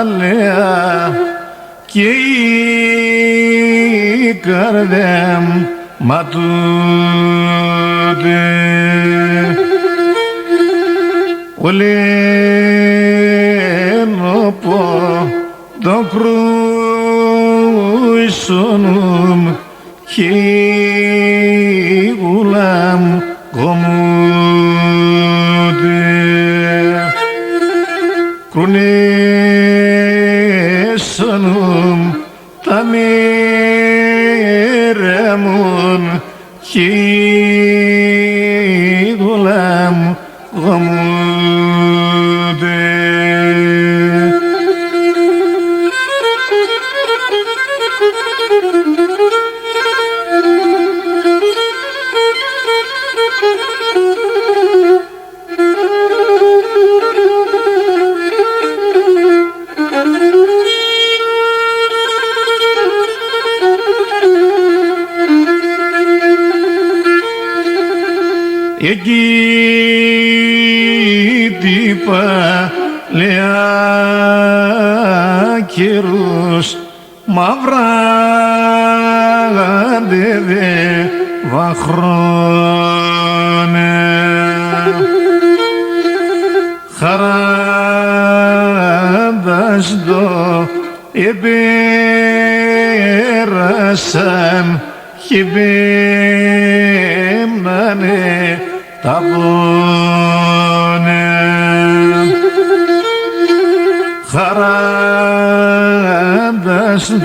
παλαιά και η καρδιά μου ματούται. Ολένω πω το κρούισονομ και η γουλά μου κομμούται. Κρουνέσονομ τα μέρα μου και η γουλά μου κομμούται. Εκεί τι παλαιά καιρούς μαύρα δεύα χρόνια χαράντας το επέρασαν και πέμνανε τα πόνια χαράντας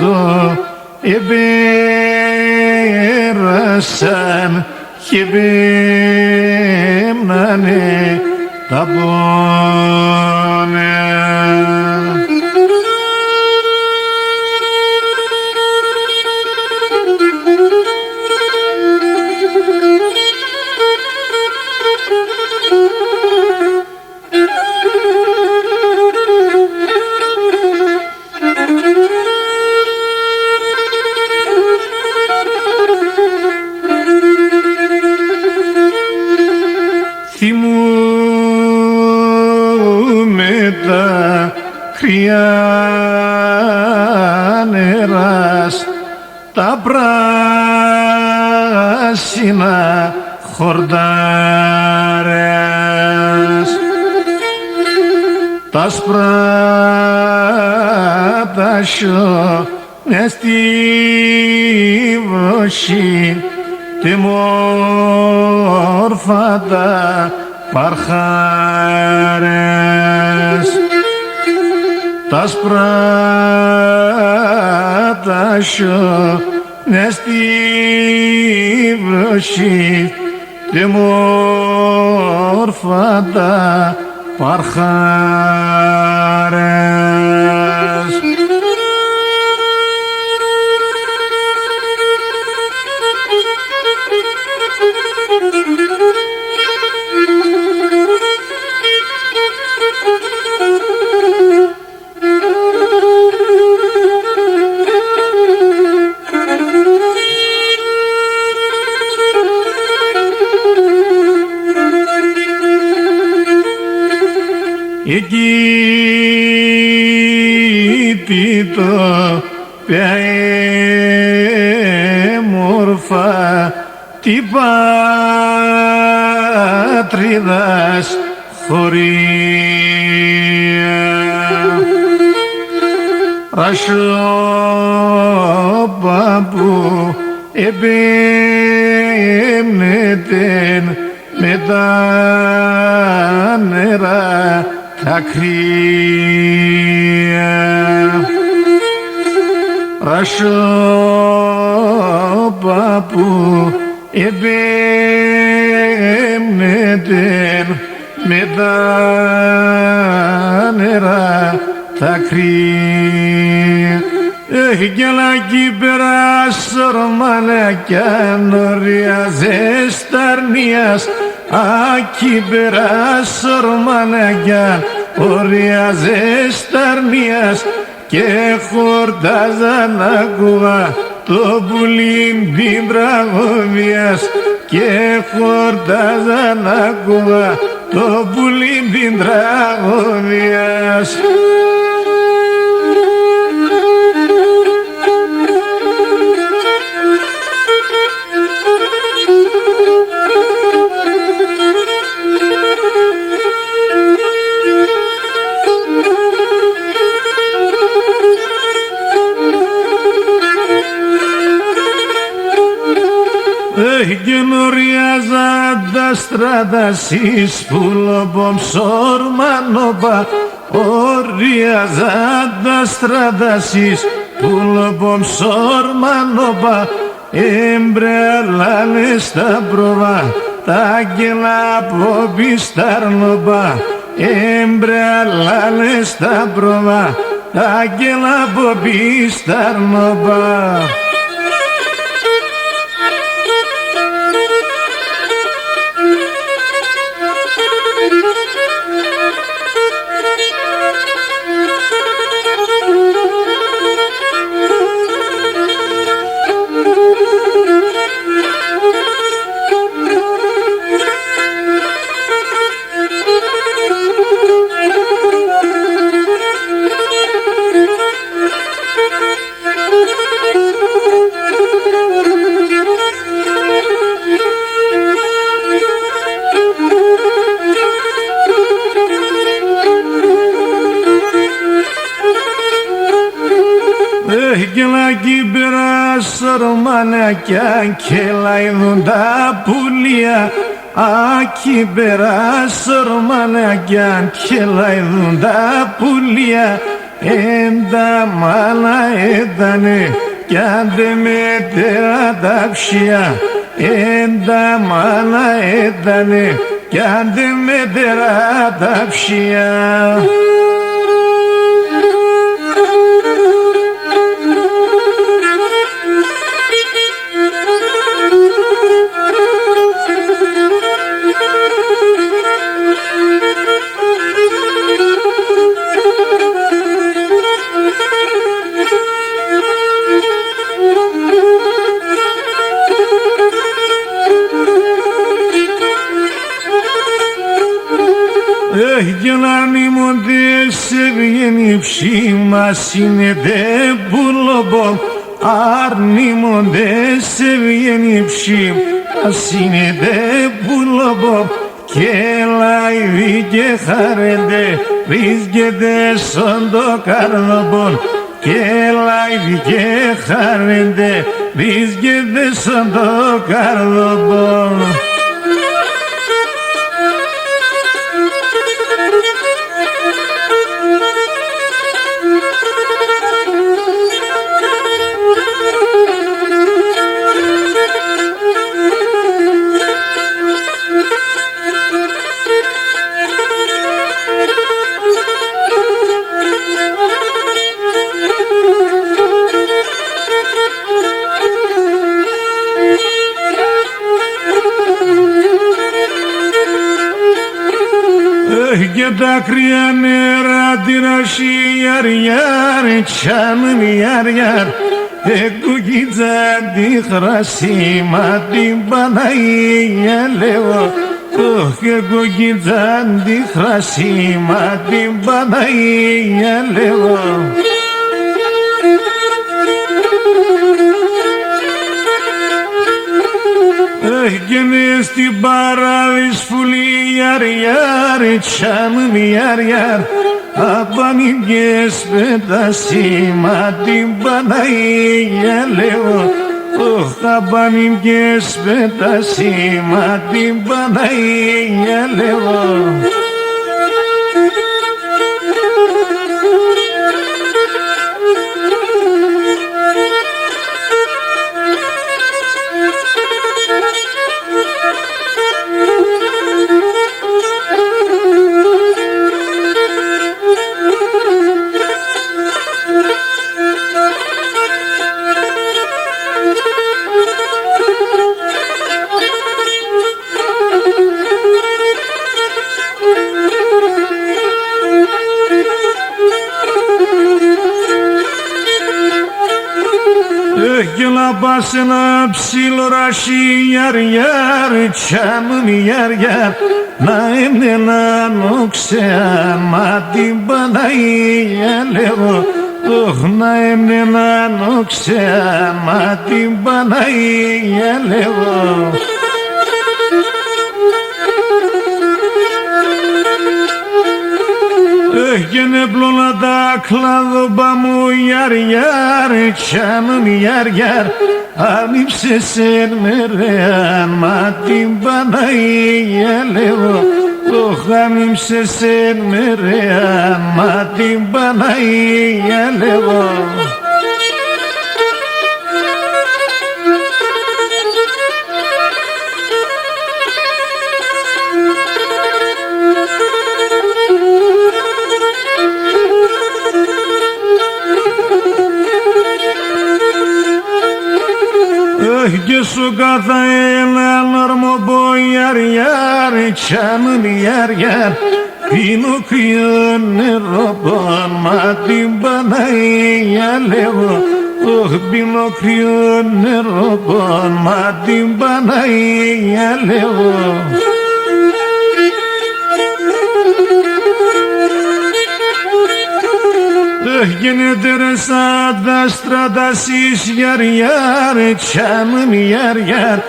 το επέρασαν και πέμνανε τα πόνια. Θυμούμαι τα κρυά νεράς, τα πράσινα χορτάρες, τα σπράτα σιώνες στη βροχή, τι μόρφατα παρχάρες, τα σπράτα σιώνες στη βροχή, τι μόρφατα παρχάρες. Εκεί τι το μόρφα τι πατρίδας χωρία ρασόπα που επέμνετεν με τα νερά τα κρύα ρασόπα που επέμνετεν με τα νερά τα κρύα. Έχει κι άλλα εκεί πέρα σορμαλάκια νωρία ζεσταρνίας, εκεί πέρα σορμαλάκια ωρία ζεσταρνίας και χορτάζαν ακούγα το πουλί την τραγωδίας και χορτάζαν ακούγα το πουλί την τραγωδίας. Γνωριάζα στράτα σεις πουλοπομ σορμανόπα Οριάζα στράτα σεις πουλοπομ σορμανόπα Εμπρελάνε στα προβά τα αγγελά από πισταρνόπα Εμπρελάνε στα προβά τα αγγελά από πισταρνόπα Γελάκι περάσορμανάκια και λαϊδούν τα πουλιά Άκι περάσορμανάκια και λαϊδούν τα πουλιά Έντα μάνα έντανε κι άντε μετέρα τα ψιά Έντα μάνα έντανε κι άντε μετέρα τα ψιά Γελανίμονται σε βγαίνει ψήμα σύνεται πουλοπομ Αρνίμονται σε βγαίνει ψήμα σύνεται πουλοπομ Και λαϊδί και χαρέντε βρίσκεται στον το καρδοπομ Και λαϊδί και χαρέντε βρίσκεται στον το καρδοπομ Και τα κρύα νερά τυρασί ιαρ τσάνουν ιαρ Κουκίτσα τη χρασί μα την Παναγία λέω Κουκίτσα τη χρασί μα την Παναγία λέω Έγινε στην παράδεισ φουλή ιαρ τσάνουν ιαρ Απανηγές πέτασι μα την Παναγία λέω Απανηγές πέτασι μα την Παναγία λέω Και να πας ένα ψηλό ρασί ιαρ τσάνουν ιαρ Να είναι να νοξεάν μα την Παναγία λέω να είναι να νοξεάν μα την Παναγία λέω Gene blona klavba mu yer yer canım yer yer Anim sesin meren madim bana yelevo anim sesin meren madim bana yelevo Gesu gata elanır mı bu yer yer canım yer yer Pinokyon ne roban madim bana yelevo Pinokyon ne roban madim bana yelevo Gene deresa stradasis yer yer canım yer yer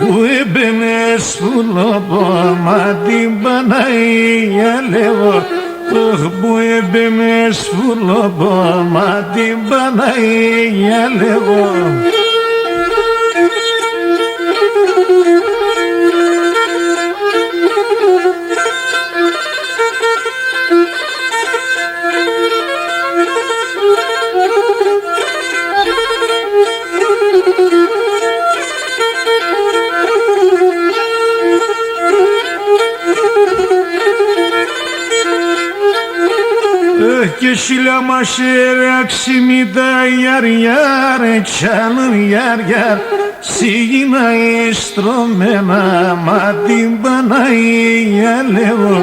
Bu ebene sulaba madim bana yelevo Bu ebene sulaba madim bana yelevo Yeşil amaşır aksimida yer yer canım yer yer Sina instrumena madim bana yelevo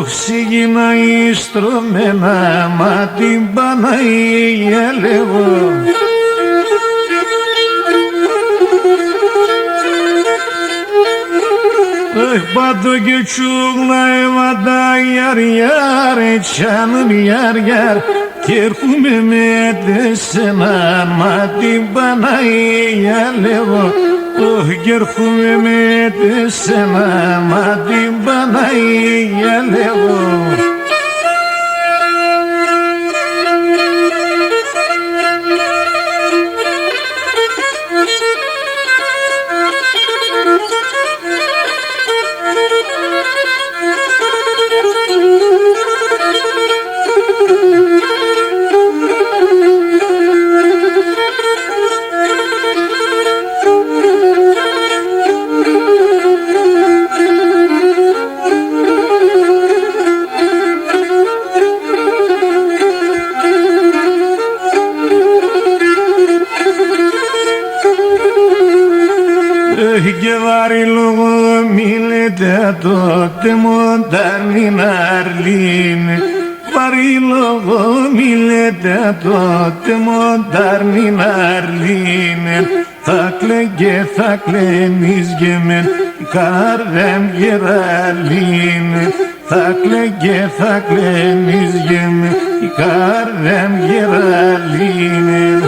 Sina instrumena madim bana yelevo Badu geçuğlay vada yer yer canım yer yer Kerkumeme desena madim bana yelevo Kerkumeme desena madim bana yelevo che vari luogo mille dato temo darmi narline vari luogo mille dato temo darmi narline takle nizgemen karvem geraline takle nizgemen karvem geraline